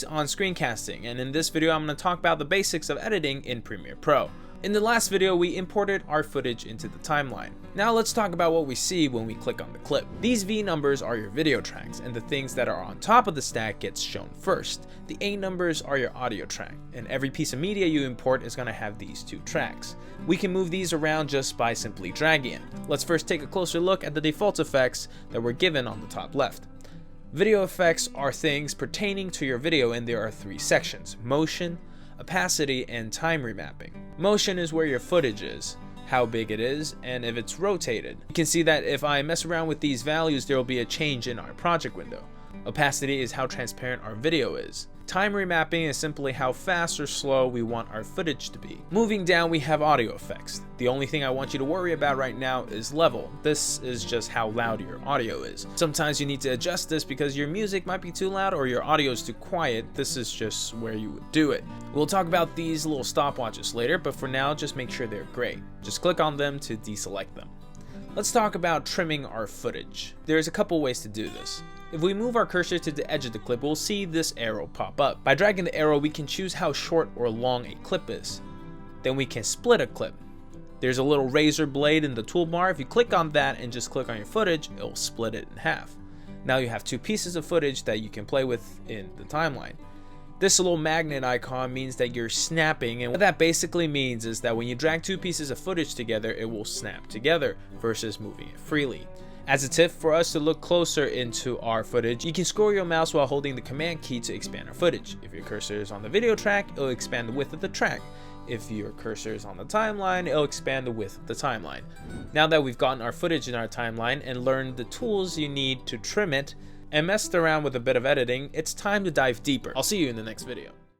on screencasting, and in this video I'm going to talk about the basics of editing in Premiere Pro. In the last video we imported our footage into the timeline. Now let's talk about what we see when we click on the clip. These V numbers are your video tracks, and the things that are on top of the stack gets shown first. The A numbers are your audio track, and every piece of media you import is going to have these two tracks. We can move these around just by simply dragging it. Let's first take a closer look at the default effects that were given on the top left. Video effects are things pertaining to your video, and there are three sections: motion, opacity, and time remapping. Motion is where your footage is, how big it is, and if it's rotated. You can see that if I mess around with these values, there will be a change in our project window. Opacity is how transparent our video is. Time remapping is simply how fast or slow we want our footage to be. Moving down, we have audio effects. The only thing I want you to worry about right now is level. This is just how loud your audio is. Sometimes you need to adjust this because your music might be too loud or your audio is too quiet. This is just where you would do it. We'll talk about these little stopwatches later, but for now, just make sure they're gray. Just click on them to deselect them. Let's talk about trimming our footage. There's a couple ways to do this. If we move our cursor to the edge of the clip, we'll see this arrow pop up. By dragging the arrow, we can choose how short or long a clip is. Then we can split a clip. There's a little razor blade in the toolbar. If you click on that and just click on your footage, it'll split it in half. Now you have two pieces of footage that you can play with in the timeline. This little magnet icon means that you're snapping, and what that basically means is that when you drag two pieces of footage together, it will snap together versus moving it freely. As a tip, for us to look closer into our footage, you can scroll your mouse while holding the command key to expand our footage. If your cursor is on the video track, it'll expand the width of the track. If your cursor is on the timeline, it'll expand the width of the timeline. Now that we've gotten our footage in our timeline and learned the tools you need to trim it, and messed around with a bit of editing, it's time to dive deeper. I'll see you in the next video.